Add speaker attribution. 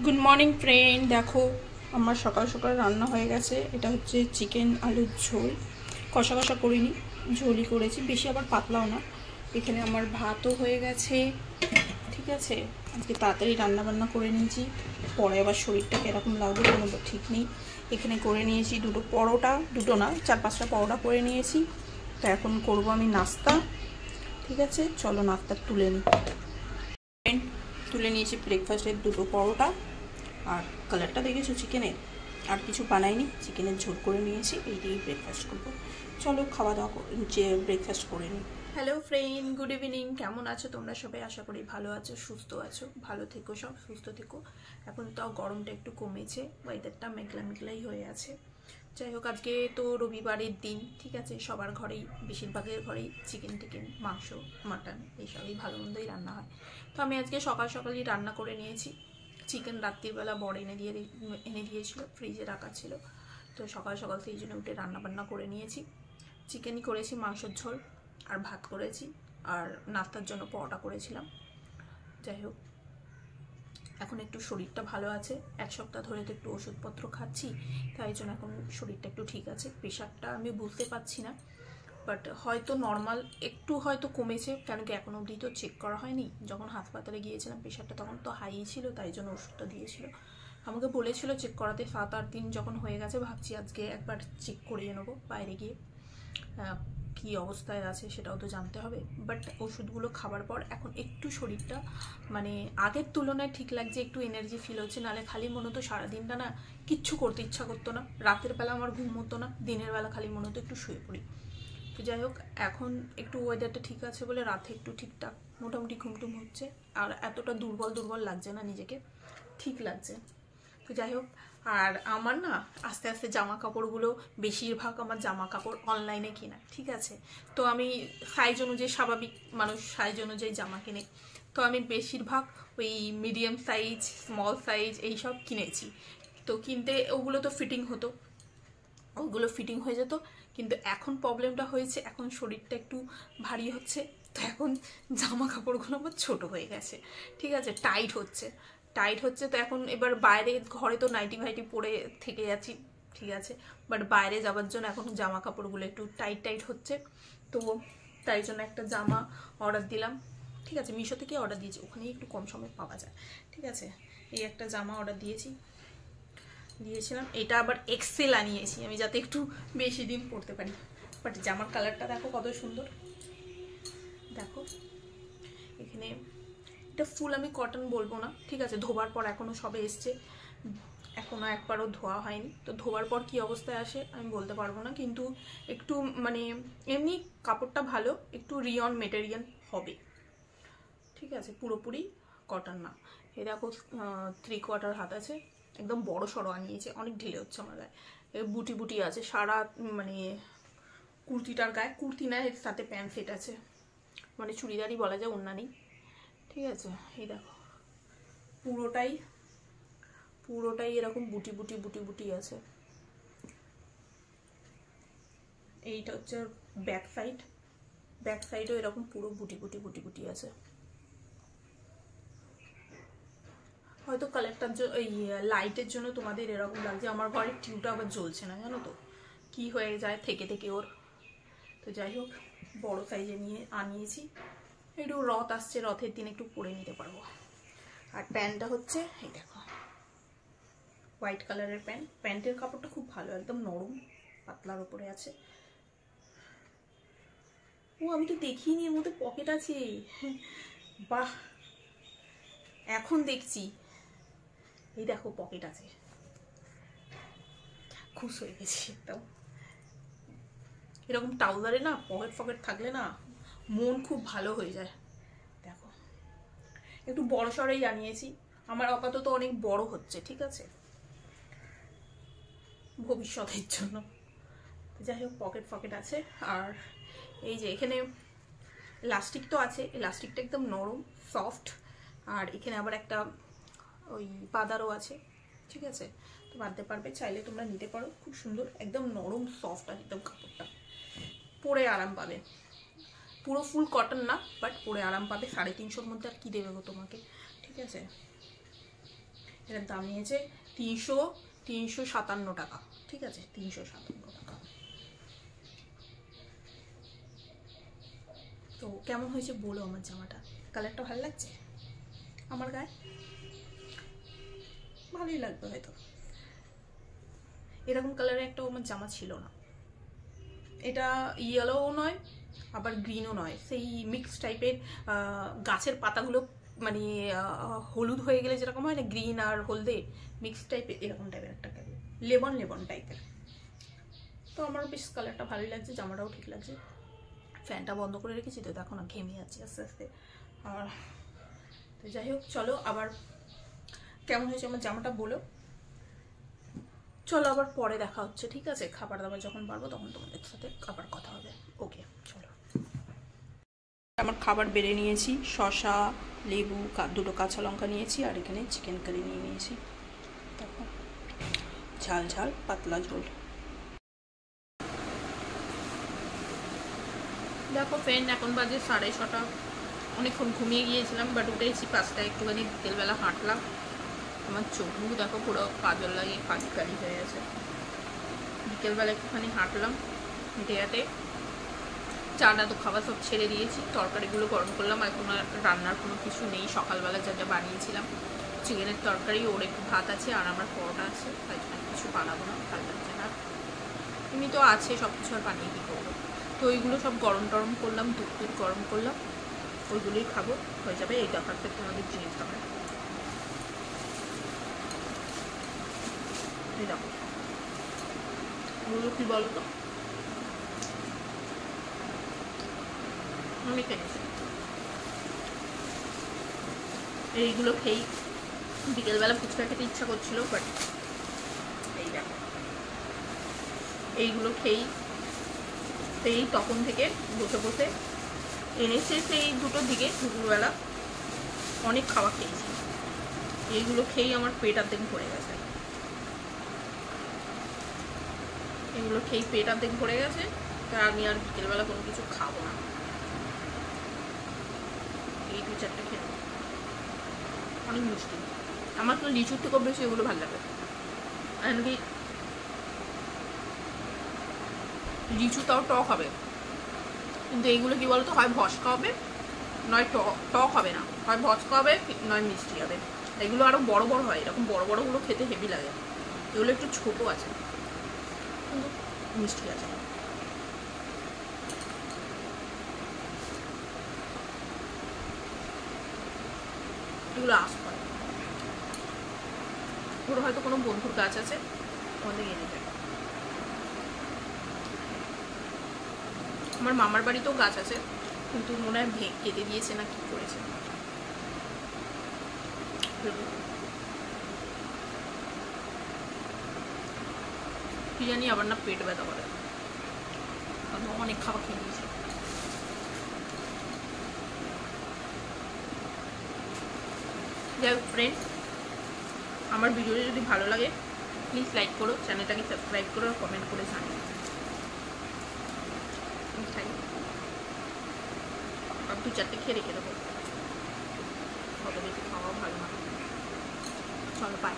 Speaker 1: Good morning friend, দেখো আমার সকাল সকাল রান্না হয়ে গেছে। এটা হচ্ছে চিকেন আলুর ঝোল, কষা কষা করিনি, ঝোলই করেছি, বেশি আবার পাতলাও না। এখানে আমার ভাতও হয়ে গেছে, ঠিক আছে। আজকে তাড়াতাড়ি রান্না বান্না করে নিয়েছি, পরে আবার শরীরটা কীরকম লাগবে কোনো ঠিক নেই। এখানে করে নিয়েছি দুটো পরোটা, দুটো না 4-5টা পরোটা করে নিয়েছি। তো এখন করব আমি নাস্তা, ঠিক আছে। চলো নাস্তা তুলে নিই। তুলে নিয়েছি ব্রেকফাস্টের দুটো পরোটা, আর কালারটা দেখেছো চিকেনের, আর কিছু বানাইনি, চিকেনের ঝোল করে নিয়েছি, এই দিয়েই ব্রেকফাস্ট করবো। চলো খাওয়া দাওয়া যে ব্রেকফাস্ট করে নিই। Hello friend, good evening. কেমন আছো তোমরা সবাই? আশা করি ভালো আছো, সুস্থ আছো। ভালো থেকো, সব সুস্থ থেকো। এখন তাও গরমটা একটু কমেছে, ওয়েদারটা মেঘলা মেঘলাই হয়ে আছে। যাই হোক, আজকে তো রবিবারের দিন, ঠিক আছে। সবার ঘরেই, বেশিরভাগের ঘরেই চিকেন টিকেন, মাংস, মাটন এইসবই ভালো মন্দই রান্না হয়। তো আমি আজকে সকাল সকালই রান্না করে নিয়েছি। চিকেন রাত্রিবেলা বড় এনে দিয়েছিল, ফ্রিজে রাখা ছিল। তো সকাল সকাল সেই জন্য উঠে রান্নাবান্না করে নিয়েছি। চিকেনই করেছি, মাংসের ঝোল আর ভাত করেছি, আর নাস্তার জন্য পরোটা করেছিলাম। যাই হোক, এখন একটু শরীরটা ভালো আছে। 1 সপ্তাহ ধরে তো একটু ওষুধপত্র খাচ্ছি, তাই জন্য এখন শরীরটা একটু ঠিক আছে। প্রেশারটা আমি বুঝতে পারছি না, বাট হয়তো নর্মাল একটু হয়তো কমেছে, কেন কি এখন অবধি তো চেক করা হয়নি। যখন হাসপাতালে গিয়েছিলাম প্রেশারটা তখন তো হাই ছিল, তাই জন্য ওষুধটা দিয়েছিল। আমাকে বলেছিল চেক করাতে, 7-8 দিন যখন হয়ে গেছে, ভাবছি আজকে একবার চেক করিয়ে নেবো বাইরে গিয়ে, কি অবস্থায় আছে সেটাও তো জানতে হবে। বাট ওষুধগুলো খাবার পর এখন একটু শরীরটা মানে আগের তুলনায় ঠিক লাগছে, একটু এনার্জি ফিল হচ্ছে। নাহলে খালি মনে হতো সারাদিনটা না কিচ্ছু করতে ইচ্ছা করতো না, রাতের বেলা আমার ঘুম হতো না, দিনের বেলা খালি মনে হতো একটু শুয়ে পড়ি। তো যাই হোক, এখন একটু ওয়েদারটা ঠিক আছে বলে রাতে একটু ঠিকঠাক মোটামুটি ঘুমটুম হচ্ছে, আর এতটা দুর্বল দুর্বল লাগছে না, নিজেকে ঠিক লাগছে। তো যাই হোক, আর আমার না আস্তে আস্তে জামা কাপড়গুলো, বেশিরভাগ আমার জামা কাপড় অনলাইনে কিনা, ঠিক আছে। তো আমি সাইজ অনুযায়ী, স্বাভাবিক মানুষ সাইজ অনুযায়ী জামা কিনে, তো আমি বেশিরভাগ ওই মিডিয়াম সাইজ, স্মল সাইজ এইসব কিনেছি। তো কিনতে ওগুলো তো ফিটিং হতো, ওগুলো ফিটিং হয়ে যেত। কিন্তু এখন প্রবলেমটা হয়েছে, এখন শরীরটা একটু ভারী হচ্ছে, তো এখন জামা কাপড়গুলো আমার ছোট হয়ে গেছে, ঠিক আছে। টাইট হচ্ছে। তো এখন এবার বাইরে, ঘরে তো নাইটি ভাইটি পরে থেকে যাচ্ছি, ঠিক আছে। বাট বাইরে যাওয়ার জন্য এখন জামা কাপড়গুলো একটু টাইট হচ্ছে। তো তাই জন্য একটা জামা অর্ডার দিলাম, ঠিক আছে। মিশো থেকে অর্ডার দিয়েছি, ওখানেই একটু কম সময়ে পাওয়া যায়, ঠিক আছে। এই একটা জামা অর্ডার দিয়েছিলাম। এটা আবার এক্সেল আনিয়েছি আমি, যাতে একটু বেশি দিন পরতে পারি। বাট জামার কালারটা দেখো কত সুন্দর, দেখো এখানে। এটা ফুল আমি কটন বলবো না, ঠিক আছে। ধোবার পর এখনো সবে এসছে, এখনো একবারও ধোয়া হয়নি। তো ধোবার পর কি অবস্থায় আসে আমি বলতে পারবো না, কিন্তু একটু মানে এমনি কাপড়টা ভালো, একটু রিয়ন মেটেরিয়াল হবে, ঠিক আছে। পুরোপুরি কটন না। এই দেখো 3/4 হাত আছে, একদম বড় সড়ো আনিয়েছে, অনেক ঢিলে হচ্ছে আমার গায়ে। বুটি বুটি আছে সারা, মানে কুর্তিটার গায়ে, কুর্তি না এর সাথে প্যান্ট সেট আছে, মানে চুড়িদারই বলা যায়, ওড়না নেই, ঠিক আছে। এই দেখো পুরোটাই পুরোটাই এরকম বুটি বুটি বুটি বুটি আছে। এইটা হচ্ছে ব্যাক সাইডও এরকম পুরো বুটি বুটি বুটি বুটি আছে। হয়তো কালারটার এই লাইটের জন্য তোমাদের এরকম লাগছে। আমার ঘরের টিউটা আবার জ্বলছে না, জানো তো কি হয়ে যায় থেকে থেকে ওর। তো যাই হোক, বড় সাইজে আনিয়েছি, একটু রথ আসছে, রথের দিন একটু পরে নিতে পারবো। আর প্যান্টটা হচ্ছে এই দেখো, হোয়াইট কালারের প্যান্টের কাপড়টা খুব ভালো, একদম নরম পাতলার উপরে আছে। ও আমি তো দেখিনি এর মধ্যে পকেট আছে, বাহ এখন দেখছি। এই দেখো পকেট আছে, খুশ হয়ে গেছি একদম। এরকম ট্রাউজারে না পকেট থাকলে না মন খুব ভালো হয়ে যায়। দেখো একটু বড় সড়ই আনিয়েছি, আমার আপাতত অনেক বড় হচ্ছে, ঠিক আছে, ভবিষ্যতের জন্য। যাই হোক, পকেট আছে। আর এই যে এখানে ইলাস্টিক তো আছে, ইলাস্টিকটা একদম নরম সফট, আর এখানে আবার একটা ওই পাদারও আছে, ঠিক আছে। তো বাঁধতে পারবে, চাইলে তোমরা নিতে পারো, খুব সুন্দর, একদম নরম সফট আর একদম কাপড়টা, পরে আরাম পাবে। পুরো ফুল কটন না, বাট পরে আরাম পাবে। 350-র মধ্যে আর কি দেবে গো তোমাকে, ঠিক আছে। এটার দাম নিয়েছে 357 টাকা, ঠিক আছে, 357 টাকা। তো কেমন হয়েছে বলো আমার জামাটা? কালারটা ভালো লাগছে আমার গায়ে? ভালোই লাগবে হয়তো। এরকম কালারের একটা আমার জামা ছিল না, এটা ইয়েলোও নয় আবার গ্রিনও নয়, সেই মিক্স টাইপের, গাছের পাতাগুলো মানে হলুদ হয়ে গেলে যেরকম হয় না, গ্রিন আর হলদে মিক্স টাইপের, এরকম টাইপের একটা কালার, লেমন লেমন টাইপের। তো আমার বেশ কালারটা ভালোই লাগছে, জামাটাও ঠিক লাগছে। ফ্যানটা বন্ধ করে রেখেছি তো দেখো না, ঘেমে যাচ্ছি আস্তে আস্তে। আর তো যাই হোক, চলো আবার কেমন হয়েছে আমার জামাটা বলো। চলো আবার পরে দেখা হচ্ছে, ঠিক আছে? খাবার দাবার যখন পারবো তখন তোমাদের সাথে আবার কথা হবে। ওকে, চলো। আমার খাবার বেড়ে নিয়েছি, শসা, লেবু, দুটো কাঁচা লঙ্কা নিয়েছি, আর এখানে চিকেন কারি নিয়ে নিয়েছি। দেখো, ঝাল ঝাল পাতলা ঝোল। দেখো ফ্রেন্ড, এখন বাজে 6:30। অনেকক্ষণ ঘুমিয়ে গিয়েছিলাম, বাট উঠেছি 5টায়, একটুখানি বিকেলবেলা হাঁটলাম। আমার চোখ মুখ দেখো পুরো কাজল লাগিয়ে কালি কালি হয়ে গেছে। বিকেলবেলা একটুখানি হাঁটলাম, হেঁটে হেঁটে চাটা তো খাবার সব ছেড়ে দিয়েছি, তরকারিগুলো গরম করলাম। এখন আর রান্নার কোনো কিছু নেই, সকালবেলা যা যা বানিয়েছিলাম চিকেনের তরকারি, ওর একটু ভাত আছে, আর আমার পরোটা আছে, তাই জন্য কিছু বানাবো না, ভালো লাগছে না। এমনি তো আছে সব কিছু, আর বানিয়ে কী করবো? তো ওইগুলো সব গরম টরম করলাম, দুধ গরম করলাম, ওইগুলোই খাবো, হয়ে যাবে। এই দেখার থেকে আমাদের জিনিস হবে, এই দেখো ওগুলো কী বলো তো, আমি খেয়েছি। এইগুলো খেয়েই বিকেলবেলা ফুচকা খেতে ইচ্ছা করছিল, বাট এই দেখো এইগুলো খেয়েই সেই তখন থেকে বসে বসে এনেছে, সেই 2টোর দিকে দুপুরবেলা অনেক খাওয়া খেয়েছি। এইগুলো খেয়েই আমার পেট অর্ধেক ভরে গেছে, এগুলো খেয়েই পেট অর্ধেক ভরে গেছে। তা আমি আর বিকেলবেলা কোনো কিছু খাবো না, এই 2-4টে খেয়ে নেবো। অনেক মিষ্টি, আমার তো লিচুর থেকেও বেশি এগুলো ভালো লাগে। এমনকি লিচু তাও টক হবে, কিন্তু এইগুলো কি বলতো, হয় ভস্কা হবে নয় টক হবে না, হয় ভস্কা হবে নয় মিষ্টি হবে। এগুলো আরো বড় বড় হয়, এরকম বড় বড়গুলো খেতে হেভি লাগে। এগুলো একটু ছোট আছে কিন্তু মিষ্টি আছে। এগুলো আস করে, পুরো হয়তো কোনো বন্ধুর গাছ আছে, ওখানে এনে দেয়। আমার মামার বাড়িতেও গাছ আছে, কিন্তু মনে হয় কেটে দিয়েছে না কি করেছে, কি জানি। আবার না পেট ব্যথা করে, অনেক খাবার খেয়ে নিয়েছি। যাই হোক ফ্রেন্ড, আমার ভিডিওটি যদি ভালো লাগে প্লিজ লাইক করো, চ্যানেলটাকে সাবস্ক্রাইব করো, আর কমেন্ট করে জানিও। আর 2-4টে খেয়ে রেখে দেবো, কত বেশি খাওয়াও ভালো না। চলো বাই।